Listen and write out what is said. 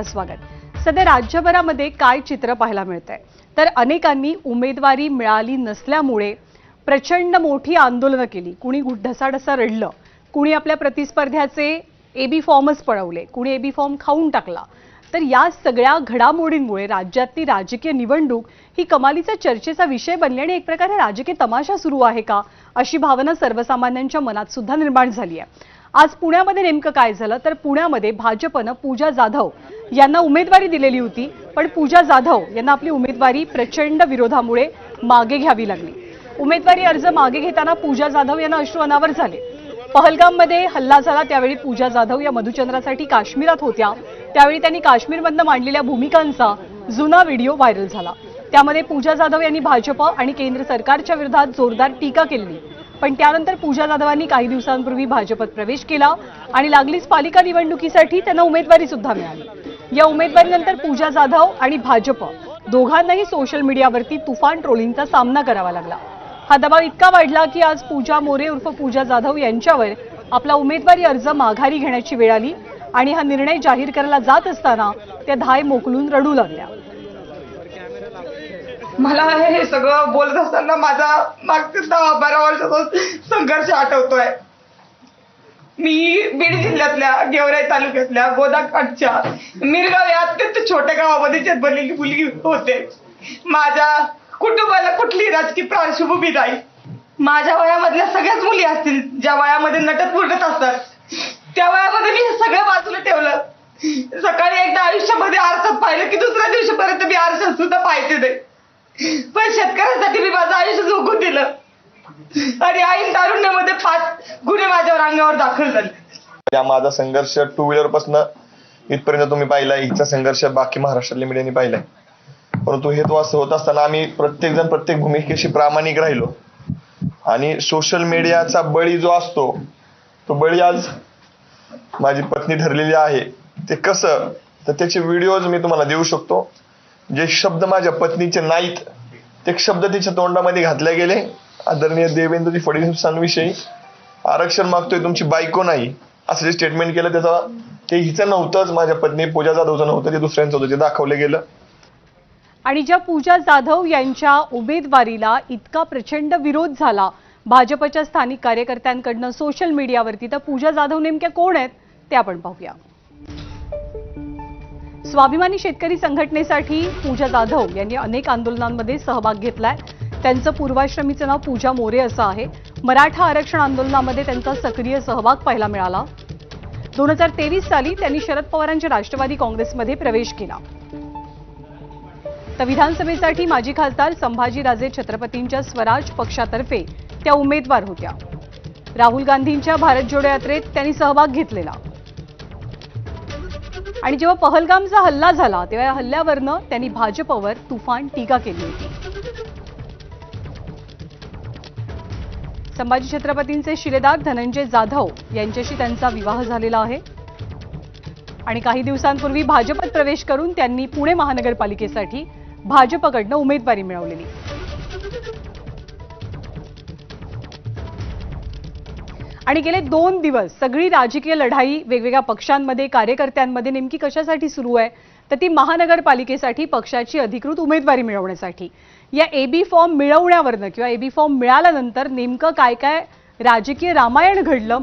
स्वागत। सध्या राज्यभरामध्ये काय चित्र पाहायला मिळतंय तर अनेकांनी उमेदवारी मिळाली नसल्यामुळे प्रचंड मोठी आंदोलनं केली। कुणी ढसाढसा रडलं, कुणी आपल्या प्रतिस्पर्ध्याचे एबी फॉर्मच पळवले, कुणी एबी फॉर्म खाऊन टाकला। तर या सगळ्या घडामोडींमुळे राज्यातली राजकीय निवडणूक ही कमालीचा चर्चेचा विषय बनली आणि एक प्रकारे राजकीय तमाशा सुरू आहे का अशी भावना सर्वसामान्यांच्या मनात सुद्धा निर्माण झाली आहे। आज पुण्यामध्ये नेमकं काय झालं तर पुण्यामध्ये भाजपनं पूजा जाधव यांना उमेदवारी दिलेली होती, पण पूजा जाधव यांना आपली उमेदवारी प्रचंड विरोधामुळे मागे घ्यावी लागली। उमेदवारी अर्ज मागे घेताना पूजा जाधव यांना अश्रू अनावर झाले। पहलगाममध्ये हल्ला झाला त्यावेळी पूजा जाधव या मधुचंद्रासाठी काश्मीरात होत्या, त्यावेळी त्यांनी काश्मीरमधनं मांडलेल्या भूमिकांचा जुना व्हिडिओ व्हायरल झाला। त्यामध्ये पूजा जाधव यांनी भाजप आणि केंद्र सरकारच्या विरोधात जोरदार टीका केली। पण त्यानंतर पूजा जाधवांनी काही दिवसांपूर्वी भाजपत प्रवेश केला आणि लागलीच पालिका निवडणुकीसाठी त्यांना उमेदवारी सुद्धा मिळाली। या उमेदवारीनंतर पूजा जाधव आणि भाजप दोघांनाही सोशल मीडियावरती तुफान ट्रोलिंगचा सामना करावा लागला। हा दबाव इतका वाढला की आज पूजा मोरे उर्फ पूजा जाधव यांच्यावर आपला उमेदवारी अर्ज माघारी घेण्याची वेळ आली आणि हा निर्णय जाहीर करायला जात असताना त्या धाय मोकलून रडू लागल्या। मला हे सगळं बोलत असताना माझा मागच्या 10-12 वर्षाचा संघर्ष आठवतोय। मी बीड जिल्ह्यातल्या गेवराई तालुक्यातल्या गोदाकाठच्या मिरगाव या अत्यंत छोट्या गावामध्ये जन्मलेली मुलगी होते। माझ्या कुटुंबाला कुठली राजकीय पार्श्वभूमी नाही। माझ्या वयामधल्या सगळ्याच मुली असतील ज्या वयामध्ये नटत फुटत असतात, त्या वयामध्ये मी हे सगळं बाजूला ठेवलं। सकाळी एकदा आयुष्यामध्ये आरशात पाहिलं की दुसऱ्या दिवशीपर्यंत मी आरशात सुद्धा पाहायचे नाही। पण शेतकऱ्यांसाठी मी माझं आयुष्य झोकून दिलं आणि ऐन तारुण्यामध्ये 5 गुन्हे माझ्यावर अंगावर दाखल झाले। या माझा संघर्ष 2 व्हीलर पासून इथपर्यंत तुम्ही पाहिलाय, हिचा संघर्ष बाकी महाराष्ट्रातल्या मीडियाने पाहिलाय। परंतु हे तो असं होत असताना आम्ही प्रत्येक जण प्रत्येक भूमिकेशी प्रामाणिक राहिलो आणि सोशल मीडियाचा बळी जो असतो तो बळी आज माझी पत्नी ठरलेली आहे। ते कसं तर त्याचे व्हिडिओज मी तुम्हाला देऊ शकतो। जे शब्द माझ्या पत्नीचे नाहीत ते शब्द तिच्या तोंडामध्ये घातले गेले। आदरणीय देवेंद्रजी फडणवीसांविषयी आरक्षण मागतोय तुमची बायको नाही असं जे स्टेटमेंट केलं त्याचा ते हिचं नव्हतंच, माझ्या पत्नी पूजा जाधवचं नव्हतं, ते दुसऱ्यांचं होतं, ते दाखवलं गेलं। आणि ज्या पूजा जाधव यांच्या उमेदवारीला इतका प्रचंड विरोध झाला भाजपच्या स्थानिक कार्यकर्त्यांकडून सोशल मीडियावरती, तर पूजा जाधव नेमक्या कोण आहेत ते आपण पाहूया। स्वाभिमानी शेतकरी संघटनेसाठी पूजा जाधव यांनी अनेक आंदोलनांमध्ये सहभाग घेतलाय। त्यांचं पूर्वाश्रमीचं नाव पूजा मोरे असं आहे। मराठा आरक्षण आंदोलनामध्ये त्यांचा सक्रिय सहभाग पाहायला मिळाला। 2023 साली त्यांनी शरद पवारांच्या राष्ट्रवादी काँग्रेसमध्ये प्रवेश केला। तर विधानसभेसाठी माजी खासदार संभाजीराजे छत्रपतींच्या स्वराज पक्षातर्फे त्या उमेदवार होत्या। राहुल गांधींच्या भारत जोडो यात्रेत त्यांनी सहभाग घेतलेला आणि जेव्हा पहलगामचा हल्ला झाला तेव्हा या हल्ल्यावरनं त्यांनी भाजपवर तुफान टीका केली होती। संभाजी छत्रपतींचे शिलेदार धनंजय जाधव यांच्याशी त्यांचा विवाह झालेला आहे आणि काही दिवसांपूर्वी भाजपत प्रवेश करून त्यांनी पुणे महानगरपालिकेसाठी भाजपकडनं उमेदवारी मिळवलेली। आणि गेले 2 दिवस सगळी राजकीय लढाई वेगवेगळ्या पक्षांमध्ये कार्यकर्त्यांमध्ये नेमकी कशासाठी सुरू आहे तर ती महानगरपालिकेसाठी पक्षाची अधिकृत उमेदवारी मिळवण्यासाठी। या एबी फॉर्म मिळवण्यावरनं किंवा एबी फॉर्म मिळाल्यानंतर नेमकं काय काय राजकीय रामायण घडलं